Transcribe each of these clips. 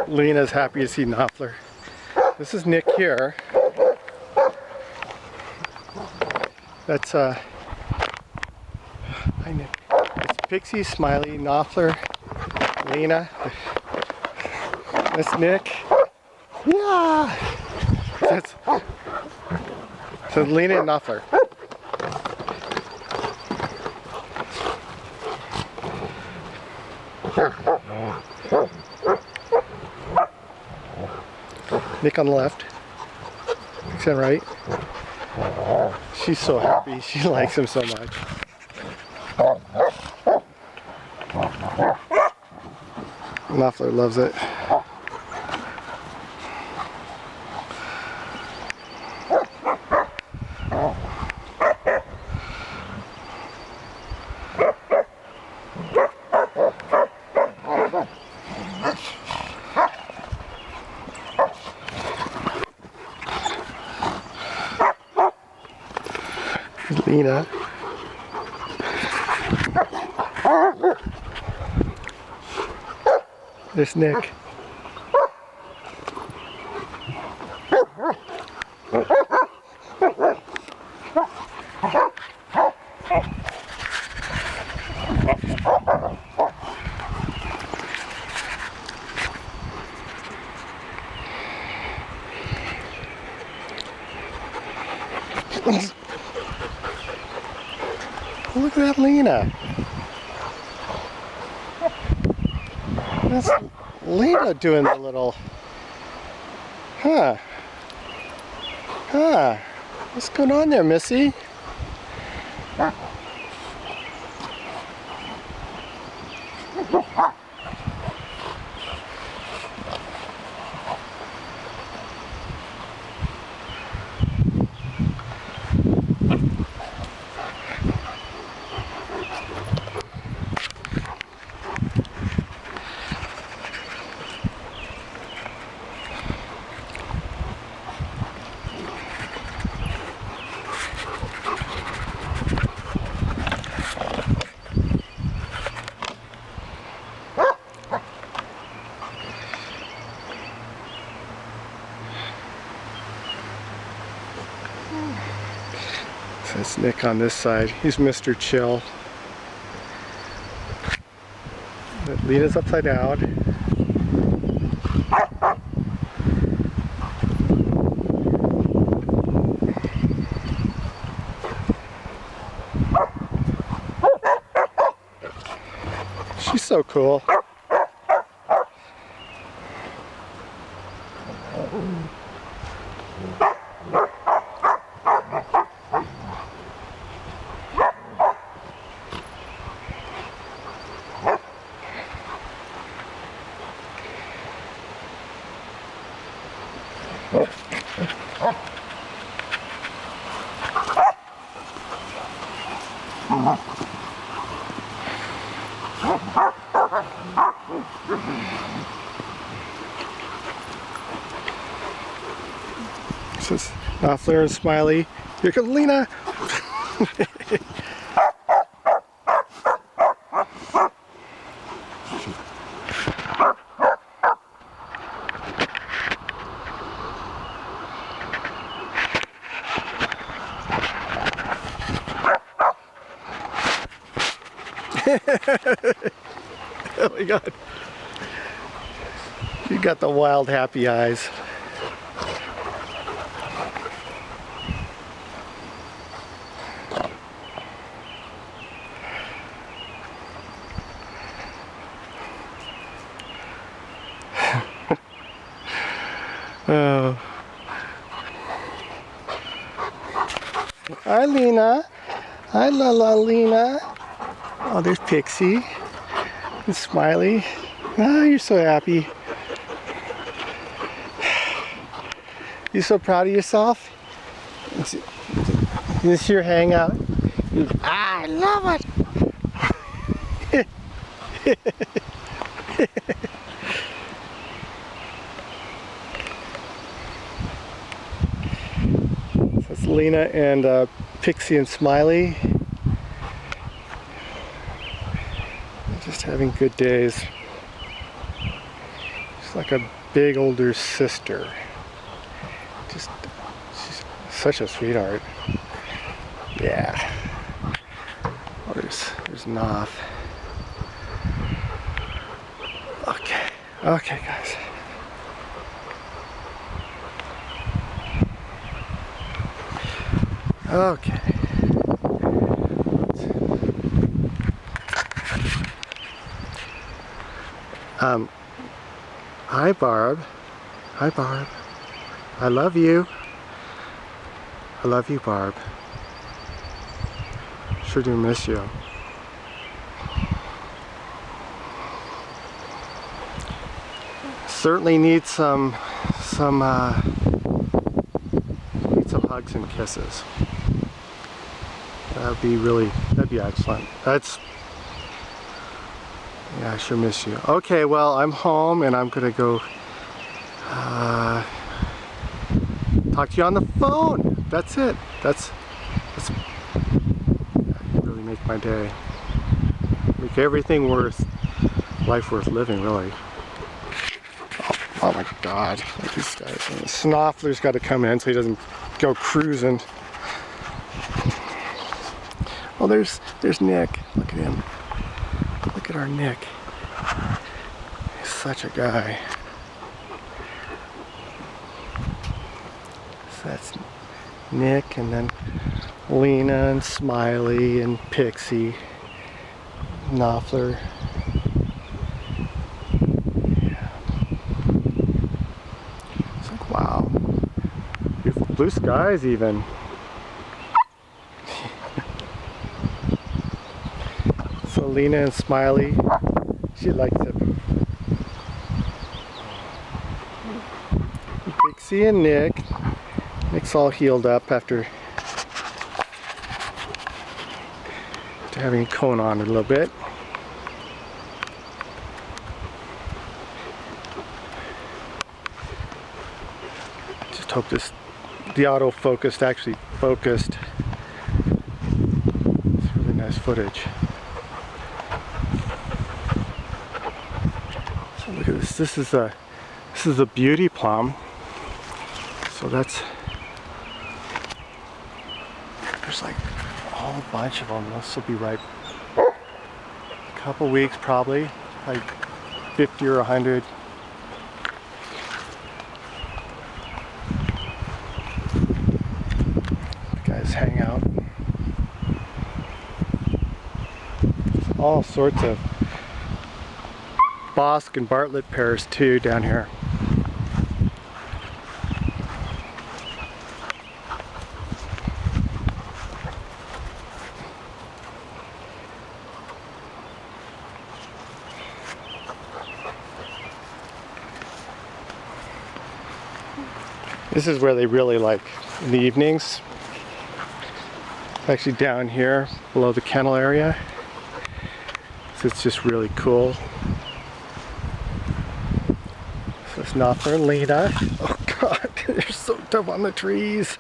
Lena's happy to see Knopfler. This is Nick here. That's hi Nick. It's Pixie, Smiley, Knopfler, Lena. That's Nick. Yeah. So Lena and Knopfler. Nick on the left. Nick's on the right. She's so happy. She likes him so much. Knopfler loves it. Lena. There's Nick. Look at that Lena. That's Lena doing the little, huh? What's going on there, Missy? That's Nick on this side. He's Mr. Chill. Lena's upside down. She's so cool. This is Knopfler and Smiley. Here comes Lena. Oh my God. You got the wild happy eyes. Oh. Hi Lena. Hi Lena. Oh, there's Pixie and Smiley. Oh, you're so happy. You so proud of yourself? This is your hangout. I love it. That's Lena and Pixie and Smiley. Just having good days. She's like a big older sister. Just, she's such a sweetheart. Yeah. Oh, there's Noth. Okay. Okay, guys. Okay. Hi Barb. Hi Barb. I love you. I love you, Barb. Sure do miss you. Certainly need some hugs and kisses. That'd be excellent. Yeah, I sure miss you. Okay, well, I'm home and I'm gonna go talk to you on the phone. That's it. That's really make my day. Make everything life worth living, really. Oh my God, look at these guys. And the Snuffler's got to come in so he doesn't go cruising. Oh, there's Nick. Look at him. Look at our Nick. He's such a guy. So that's Nick, and then Lena and Smiley and Pixie, Knopfler. Yeah. It's like, wow. Beautiful blue skies even. So Lena and Smiley, she likes it. Pixie and Nick. Nick's all healed up after having a cone on a little bit. Just hope the autofocus actually focused. It's really nice footage. So look at this. This is a beauty plum. So there's like a whole bunch of them. This will be ripe a couple weeks probably, like 50 or 100. The guys hang out. All sorts of Bosc and Bartlett pears too down here. This is where they really like in the evenings. Actually down here below the kennel area. So it's just really cool. So it's Knopfler and Lena. Oh God, they're so tough on the trees.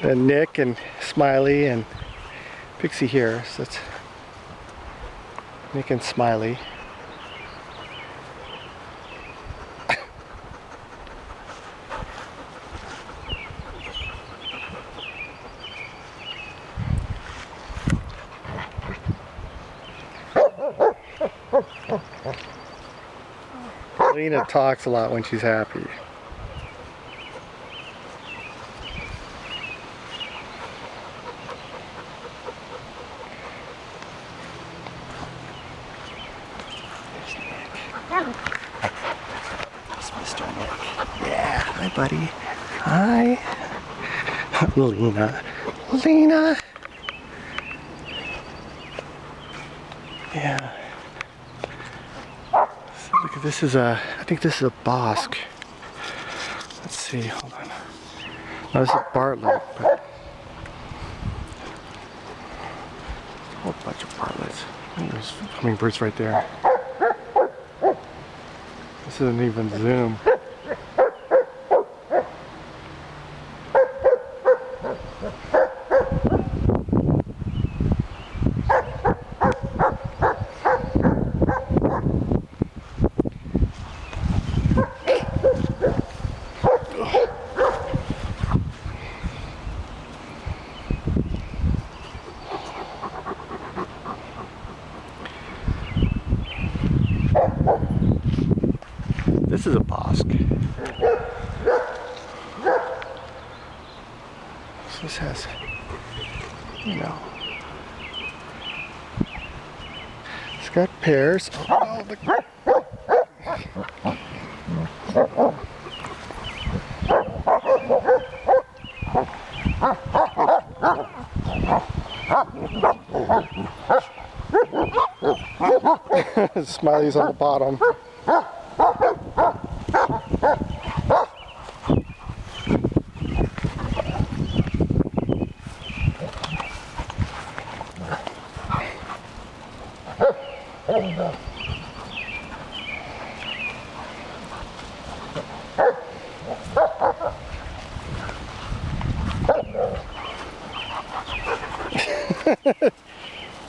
And Nick and Smiley and Pixie here. So it's Nick and Smiley. Lena talks a lot when she's happy. That's Mr. Nick. Yeah, hi buddy. Hi. Lena. Lena. Yeah. Look, this is I think this is a Bosc. Let's see, hold on. No, this is Bartlett, but a whole bunch of Bartletts. There's hummingbirds right there. This isn't even zoom. This is a bosque. So this has, you know, it's got pears. Oh, the Smiley's on the bottom.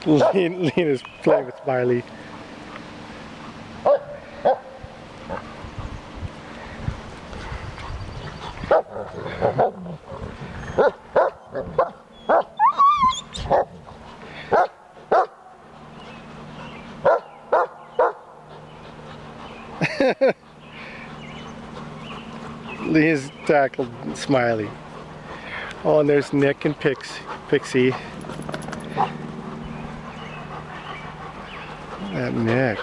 Lena's playing with Smiley. Lena's tackled Smiley. Oh, and there's Nick and Pixie. That Nick.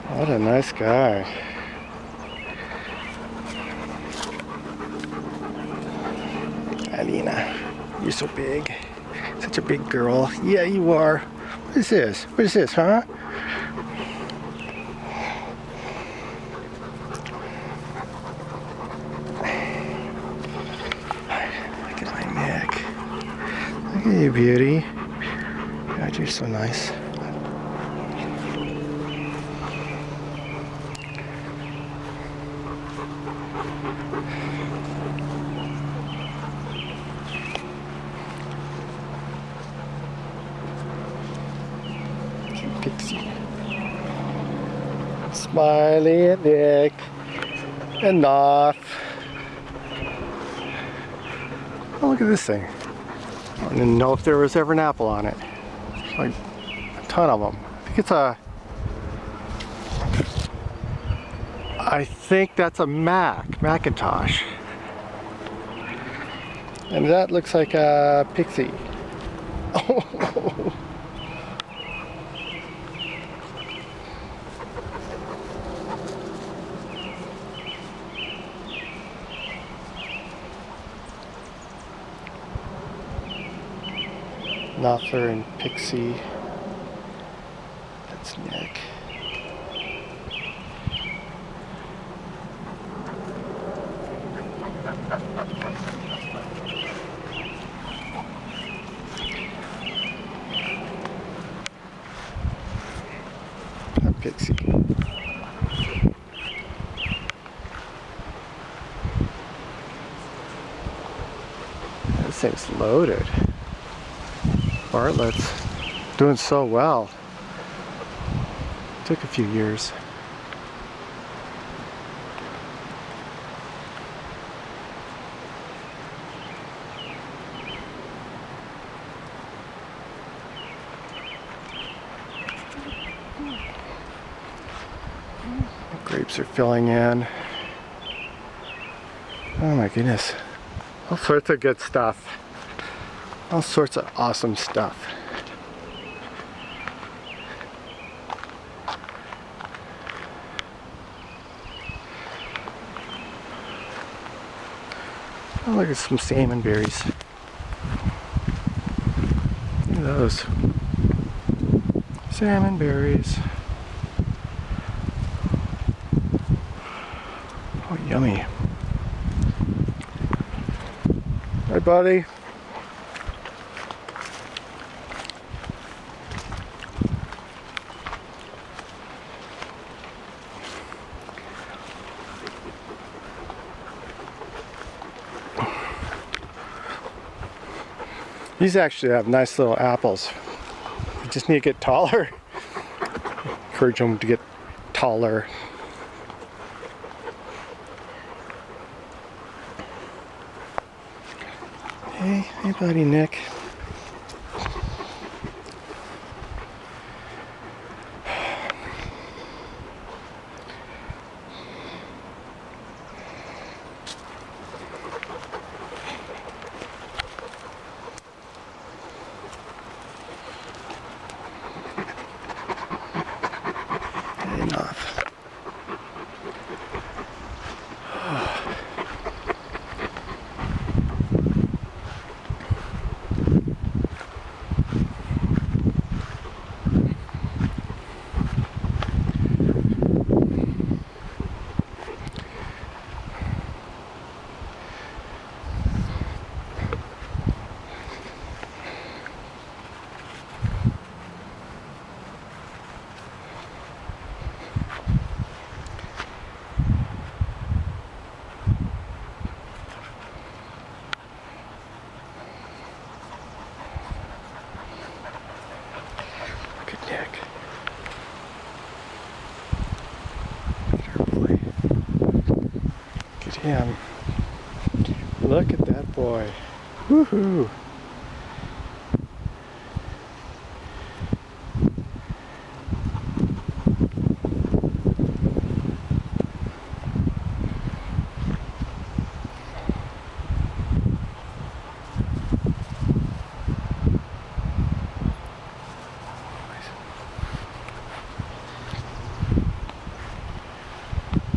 What a nice guy. Alina, you're so big. Such a big girl. Yeah, you are. What is this? What is this, huh? Look at my neck. Look at you, beauty. God, you're so nice. Pixie. Smiley and Nick and Knopf. Oh, look at this thing. I didn't know if there was ever an apple on it. Like a ton of them. I think that's a Macintosh. And that looks like a Pixie. Oh. Knopfler and Pixie. That's Nick. Pixie. This thing's loaded. Bartlett's doing so well. Took a few years. Grapes are filling in. Oh my goodness. All sorts of good stuff. All sorts of awesome stuff. Oh, look at some salmon berries. Look at those. Salmon berries. Oh, yummy. Hi, buddy. These actually have nice little apples. You just need to get taller. Encourage them to get taller. Hey buddy Nick. him. Look at that boy. Woohoo!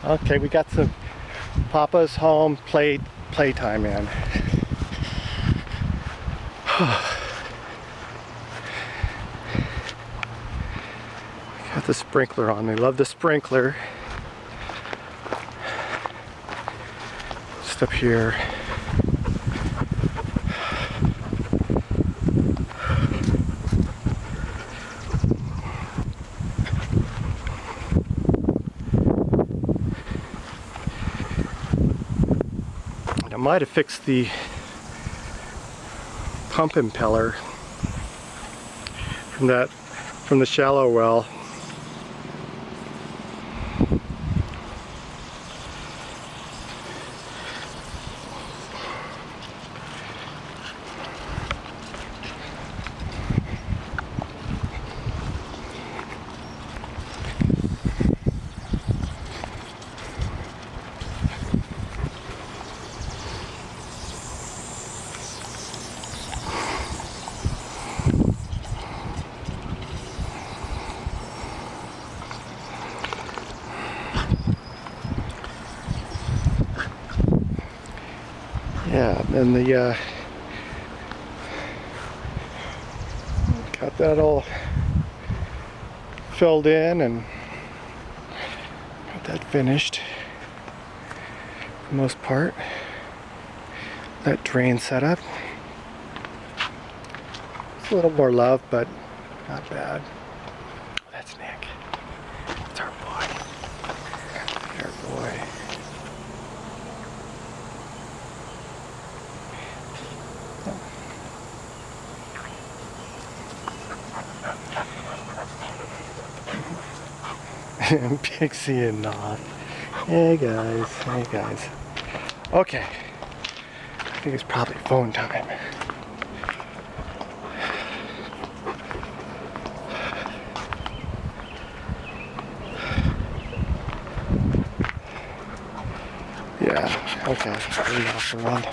Okay, we got some Papa's home playtime in. Got the sprinkler on. They love the sprinkler. Just up here. I might have fixed the pump impeller from the shallow well. Yeah, and got that all filled in and got that finished for the most part. That drain set up. It's a little more love, but not bad. Oh, that's Nick. That's our boy. Our boy. Pixie and Knoth. Hey guys, hey guys. Okay, I think it's probably phone time. Yeah, okay, enough around.